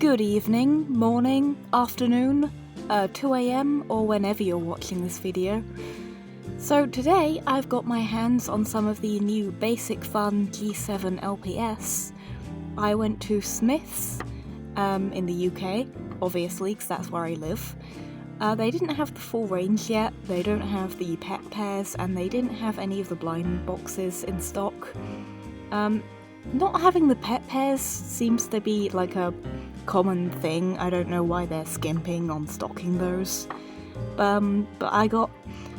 Good evening, morning, afternoon, 2 AM or whenever you're watching this video. So today I've got my hands on some of the new Basic Fun G7 LPS. I went to Smith's in the UK, obviously, because that's where I live. They didn't have the full range yet, they don't have the pet pairs, and they didn't have any of the blind boxes in stock. Not having the pet pairs seems to be like a common thing. I don't know why they're skimping on stocking those. But I got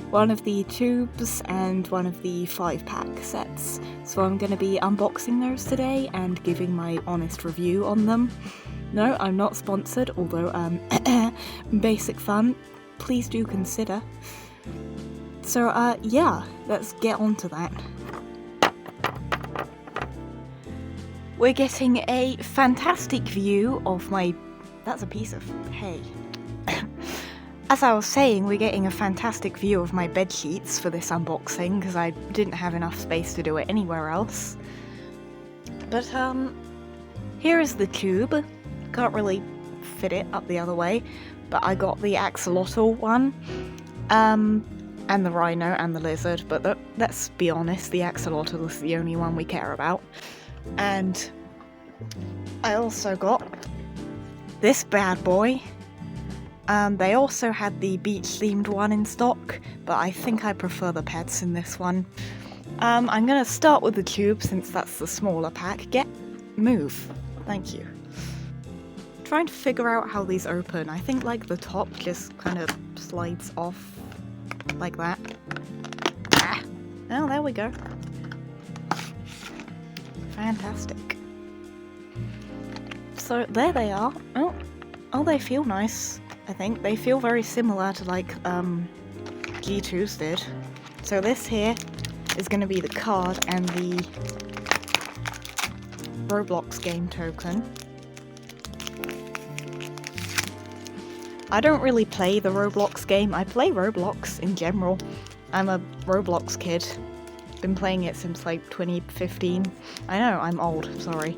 one of the tubes and one of the 5-pack sets, so I'm going to be unboxing those today and giving my honest review on them. No, I'm not sponsored, although Basic Fun, please do consider. So yeah, let's get on to that. We're getting a fantastic view of my... That's a piece of hay. As I was saying, we're getting a fantastic view of my bed sheets for this unboxing, because I didn't have enough space to do it anywhere else. But, here is the tube. Can't really fit it up the other way, but I got the axolotl one, and the rhino and the lizard, but let's be honest, the axolotl is the only one we care about. And I also got this bad boy. They also had the beach-themed one in stock, but I think I prefer the pets in this one. I'm gonna start with the tube since that's the smaller pack. Move. Thank you. Trying to figure out how these open. I think like the top just kind of slides off like that. Ah. Oh, there we go. Fantastic. So there they are. Oh, they feel nice. I think they feel very similar to like G2's did. So this here is going to be the card and the Roblox game token. I don't really play the Roblox game. I play Roblox in general. I'm a Roblox kid. Been playing it since like 2015. I know, I'm old, sorry.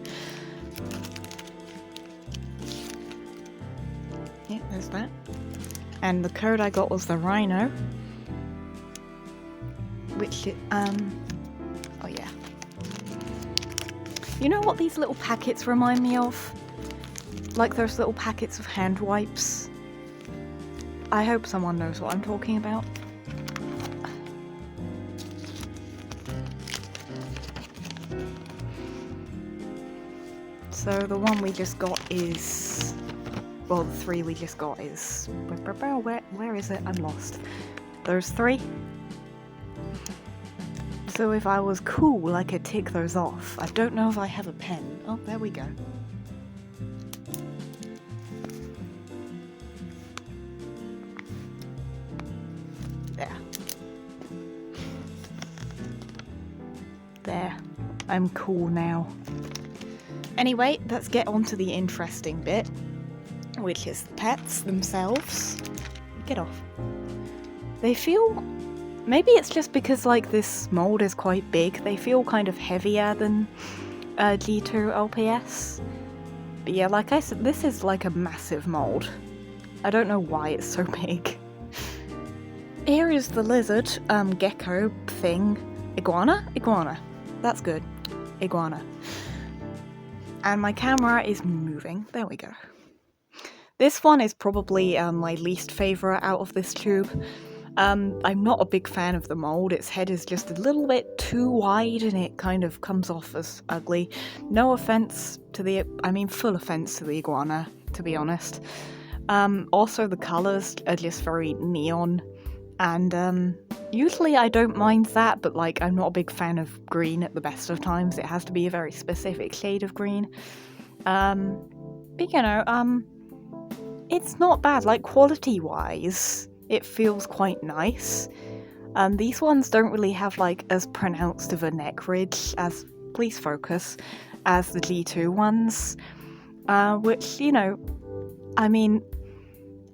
Yeah, there's that. And the code I got was the rhino. Which, oh yeah. You know what these little packets remind me of? Like those little packets of hand wipes. I hope someone knows what I'm talking about. So the one we just got is... Well, the 3 we just got is... Where is it? I'm lost. Those 3. So if I was cool, I could tick those off. I don't know if I have a pen. Oh, there we go. There. I'm cool now. Anyway, let's get on to the interesting bit, which is the pets themselves. Get off. They feel... Maybe it's just because like this mold is quite big, they feel kind of heavier than G2 LPS. But yeah, like I said, this is like a massive mold. I don't know why it's so big. Here is the lizard, gecko thing. Iguana. That's good. Iguana. And my camera is moving. There we go. This one is probably my least favourite out of this tube. I'm not a big fan of the mold. Its head is just a little bit too wide and it kind of comes off as ugly. No offence to the... I mean, full offence to the iguana, to be honest. Also, the colours are just very neon. And usually I don't mind that, but like I'm not a big fan of green at the best of times. It has to be a very specific shade of green. But you know, it's not bad. Like quality-wise, it feels quite nice. These ones don't really have like as pronounced of a neck ridge as, please focus, as the G2 ones. Which, you know, I mean,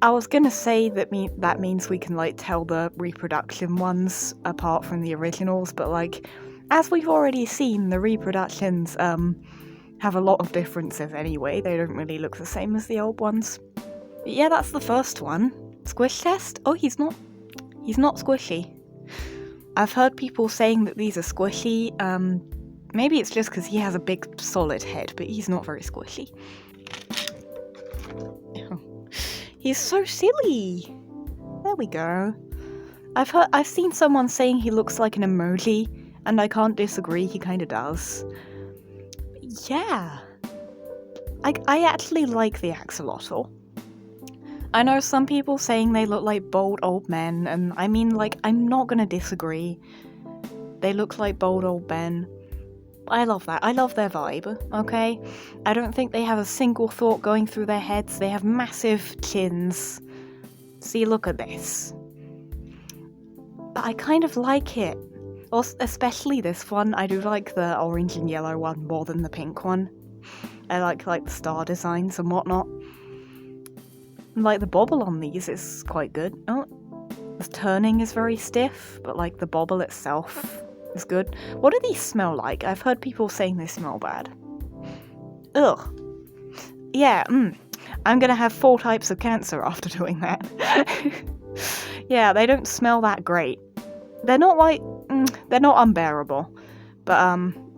I was gonna say that means we can like tell the reproduction ones apart from the originals, but like, as we've already seen, the reproductions have a lot of differences anyway. They don't really look the same as the old ones. But yeah, that's the first one. Squish test? Oh, he's not squishy. I've heard people saying that these are squishy. Maybe it's just because he has a big solid head, but he's not very squishy. He's so silly. There we go. I've seen someone saying he looks like an emoji, and I can't disagree, he kinda does. Yeah. I actually like the axolotl. I know some people saying they look like bald old men, and I mean, like, I'm not gonna disagree. They look like bald old men. I love that. I love their vibe, okay? I don't think they have a single thought going through their heads. They have massive chins. See, look at this. But I kind of like it. Especially this one. I do like the orange and yellow one more than the pink one. I like the star designs and whatnot. Like, the bobble on these is quite good. Oh, the turning is very stiff, but like the bobble itself is good. What do these smell like? I've heard people saying they smell bad. Ugh. Yeah, I'm gonna have 4 types of cancer after doing that. Yeah, they don't smell that great. They're not like, they're not unbearable. But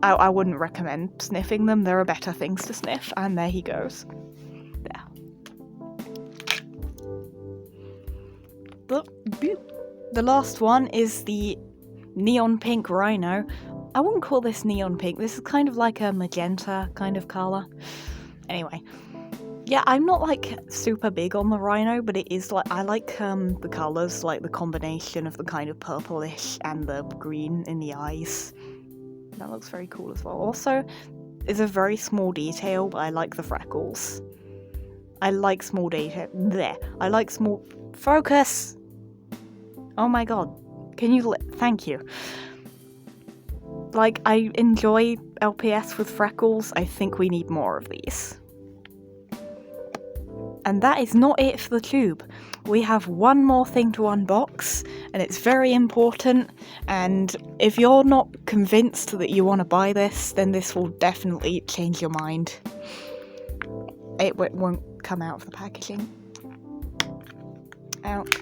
I wouldn't recommend sniffing them. There are better things to sniff, and there he goes. There. The last one is the neon pink rhino. I wouldn't call this neon pink. This is kind of like a magenta kind of colour. Anyway. Yeah, I'm not like super big on the rhino, but it is like, I like the colours, like the combination of the kind of purplish and the green in the eyes. That looks very cool as well. Also, it's a very small detail, but I like the freckles. I like small detail. There. I like small... Focus! Oh my god. Can you... Thank you. Like, I enjoy LPS with freckles. I think we need more of these. And that is not it for the tube. We have one more thing to unbox, and it's very important, and if you're not convinced that you want to buy this, then this will definitely change your mind. It won't come out of the packaging. Out.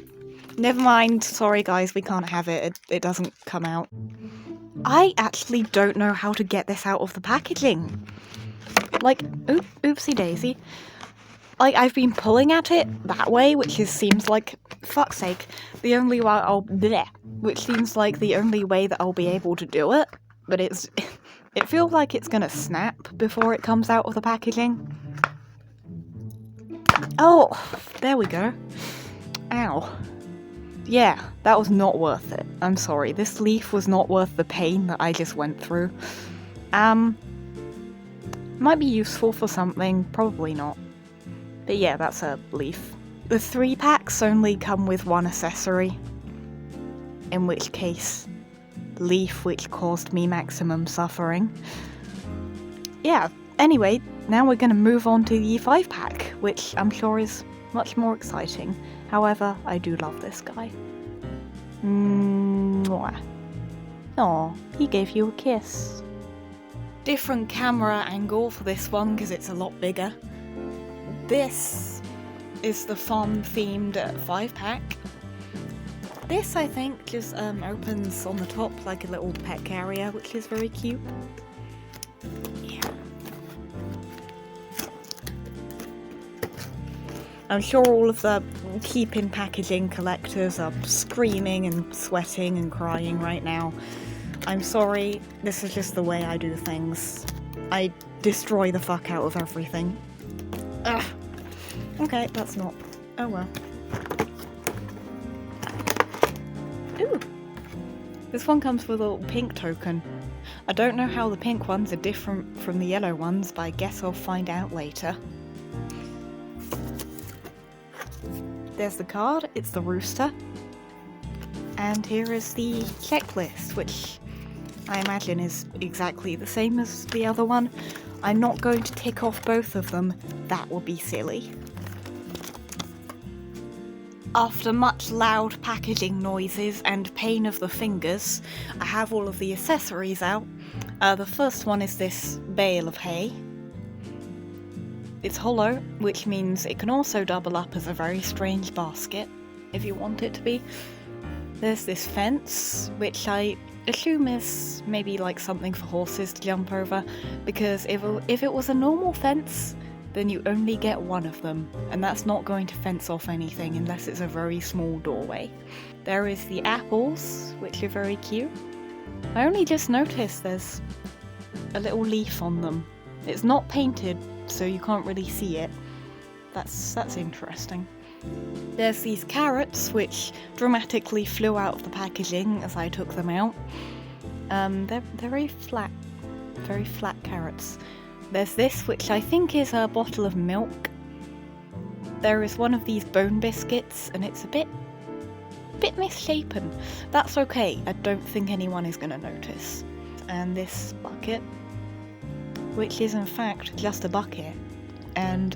Never mind, sorry guys, we can't have it. It doesn't come out. I actually don't know how to get this out of the packaging. Like, oopsie daisy. Like, I've been pulling at it that way, which seems like, fuck's sake, the only way which seems like the only way that I'll be able to do it, but it feels like it's gonna snap before it comes out of the packaging. Oh, there we go. Ow. Yeah, that was not worth it. I'm sorry, this leaf was not worth the pain that I just went through. Might be useful for something, probably not. But yeah, that's a leaf. The 3 packs only come with 1 accessory. In which case, leaf, which caused me maximum suffering. Yeah, anyway, now we're gonna move on to the 5 pack, which I'm sure is much more exciting. However, I do love this guy. Mwah. Aw, he gave you a kiss. Different camera angle for this one because it's a lot bigger. This is the farm-themed 5-pack. This, I think, just opens on the top like a little pet carrier, which is very cute. Yeah. I'm sure all of the keep-in packaging collectors are screaming and sweating and crying right now. I'm sorry, this is just the way I do things. I destroy the fuck out of everything. Ugh. Okay, that's not... Oh well. Ooh! This one comes with a little pink token. I don't know how the pink ones are different from the yellow ones, but I guess I'll find out later. There's the card, it's the rooster. And here is the checklist, which I imagine is exactly the same as the other one. I'm not going to tick off both of them, that would be silly. After much loud packaging noises and pain of the fingers, I have all of the accessories out. The first one is this bale of hay. It's hollow, which means it can also double up as a very strange basket, if you want it to be. There's this fence, which I assume is maybe like something for horses to jump over, because if it was a normal fence, then you only get one of them, and that's not going to fence off anything unless it's a very small doorway. There is the apples, which are very cute. I only just noticed there's a little leaf on them. It's not painted, so you can't really see it. That's interesting. There's these carrots, which dramatically flew out of the packaging as I took them out. They're very flat carrots. There's this, which I think is a bottle of milk. There is one of these bone biscuits, and it's a bit misshapen. That's okay, I don't think anyone is gonna notice. And this bucket, which is in fact just a bucket, and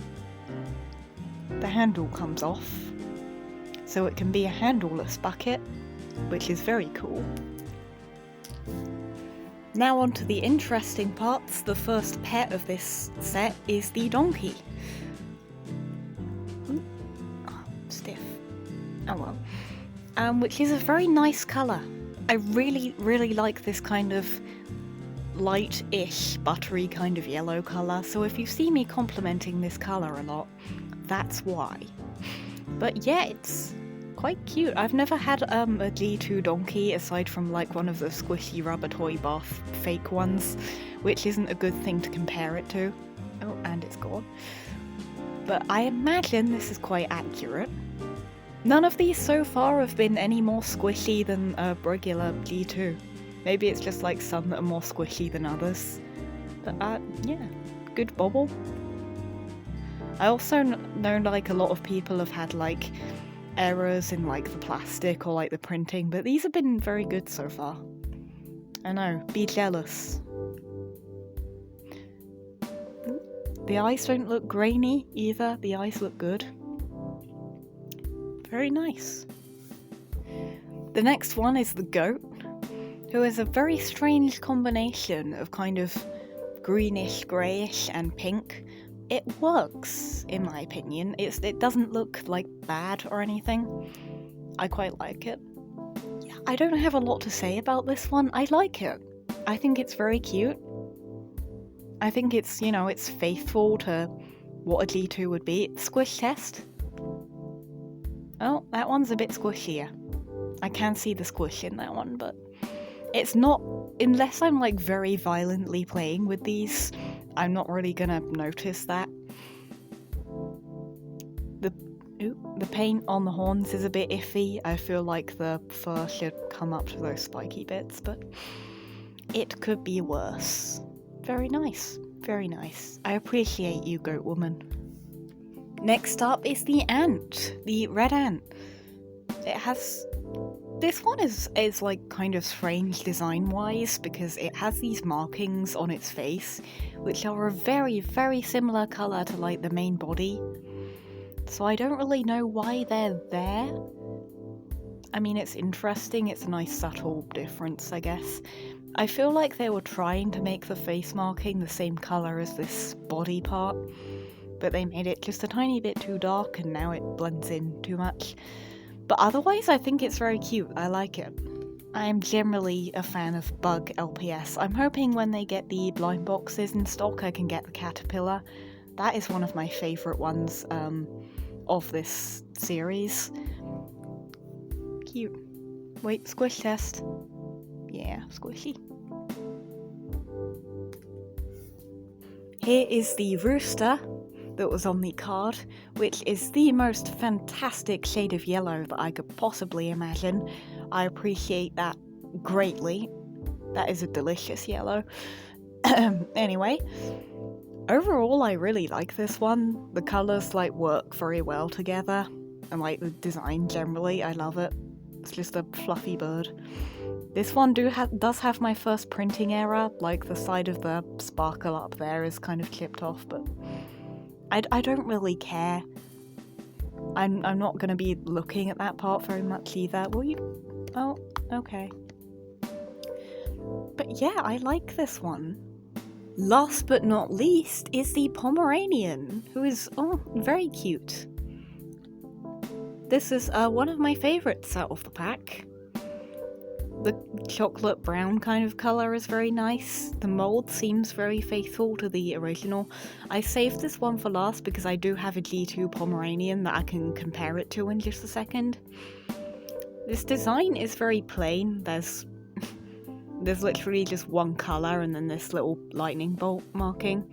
the handle comes off, so it can be a handleless bucket, which is very cool. Now on to the interesting parts. The first pet of this set is the donkey. Ooh. Oh, stiff. Oh well. Which is a very nice colour. I really like this kind of light-ish, buttery kind of yellow colour, so if you see me complimenting this colour a lot, that's why. But yeah, it's quite cute. I've never had a G2 donkey aside from like one of the squishy rubber toy bath fake ones, which isn't a good thing to compare it to. Oh, and it's gone. But I imagine this is quite accurate. None of these so far have been any more squishy than a regular G2. Maybe it's just like some that are more squishy than others. But yeah, good bobble. I also know like a lot of people have had like errors in like the plastic or like the printing, but these have been very good so far. I know, be jealous. The eyes don't look grainy either, the eyes look good. Very nice. The next one is the goat, who is a very strange combination of kind of greenish, greyish and pink. It works, in my opinion. It doesn't look like bad or anything. I quite like it. Yeah, I don't have a lot to say about this one. I like it. I think it's very cute. I think it's, you know, it's faithful to what a G2 would be. Squish test. Oh, that one's a bit squishier. I can see the squish in that one, but it's not, unless I'm like very violently playing with these, I'm not really gonna notice that. The paint on the horns is a bit iffy. I feel like the fur should come up to those spiky bits, but it could be worse. Very nice, very nice. I appreciate you, goat woman. Next up is the ant, the red ant. This one is like kind of strange design-wise because it has these markings on its face which are a very, very similar colour to like the main body. So I don't really know why they're there. I mean, it's interesting, it's a nice subtle difference, I guess. I feel like they were trying to make the face marking the same colour as this body part, but they made it just a tiny bit too dark and now it blends in too much. But otherwise, I think it's very cute. I like it. I'm generally a fan of bug LPS. I'm hoping when they get the blind boxes in stock, I can get the caterpillar. That is one of my favourite ones of this series. Cute. Wait, squish test. Yeah, squishy. Here is the rooster that was on the card, which is the most fantastic shade of yellow that I could possibly imagine. I appreciate that greatly. That is a delicious yellow. Anyway, overall I really like this one. The colours like work very well together, and like the design generally, I love it. It's just a fluffy bird. This one does have my first printing error, like the side of the sparkle up there is kind of chipped off, but I don't really care. I'm not going to be looking at that part very much either. Will you? Oh, okay. But yeah, I like this one. Last but not least is the Pomeranian, who is, very cute. This is one of my favourites out of the pack. The chocolate brown kind of colour is very nice. The mould seems very faithful to the original. I saved this one for last because I do have a G2 Pomeranian that I can compare it to in just a second. This design is very plain. There's literally just one colour and then this little lightning bolt marking.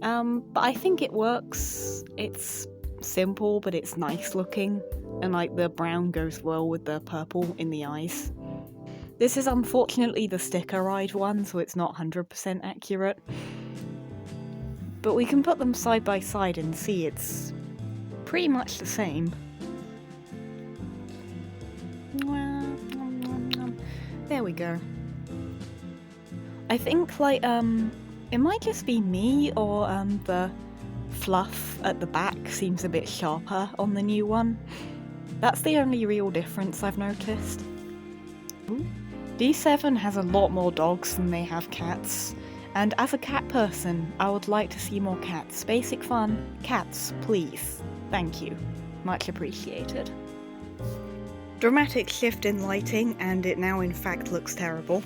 But I think it works. It's simple, but it's nice looking, and like the brown goes well with the purple in the eyes. This is unfortunately the sticker-eyed one, so it's not 100% accurate. But we can put them side by side and see it's pretty much the same. There we go. I think like it might just be me, or the fluff at the back seems a bit sharper on the new one. That's the only real difference I've noticed. G7 has a lot more dogs than they have cats, and as a cat person, I would like to see more cats. Basic fun, cats, please. Thank you. Much appreciated. Dramatic shift in lighting, and it now in fact looks terrible,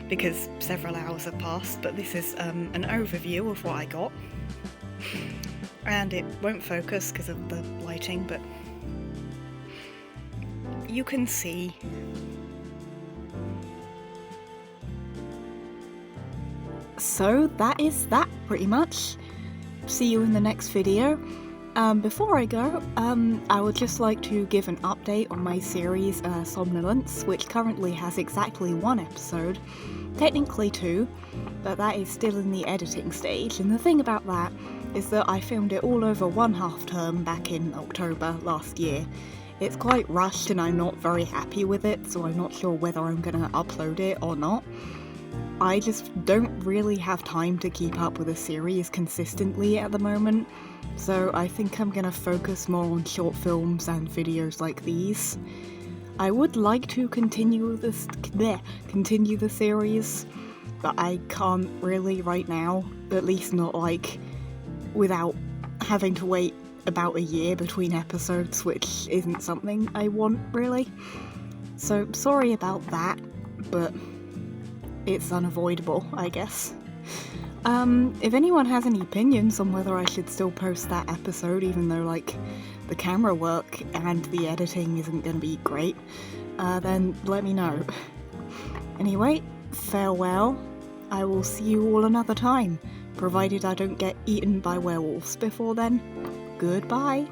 because several hours have passed, but this is an overview of what I got. And it won't focus because of the lighting, but you can see. So that is that pretty much. See you in the next video. Before I go, I would just like to give an update on my series Somnolence, which currently has exactly 1 episode, technically 2, but that is still in the editing stage, and the thing about that is that I filmed it all over 1 half term back in October last year. It's quite rushed and I'm not very happy with it, so I'm not sure whether I'm gonna upload it or not. I just don't really have time to keep up with a series consistently at the moment, so I think I'm gonna focus more on short films and videos like these. I would like to continue the series, but I can't really right now, at least not like without having to wait about a year between episodes, which isn't something I want really. So sorry about that, but it's unavoidable, I guess. If anyone has any opinions on whether I should still post that episode, even though like the camera work and the editing isn't going to be great, then let me know. Anyway, farewell. I will see you all another time, provided I don't get eaten by werewolves before then. Goodbye.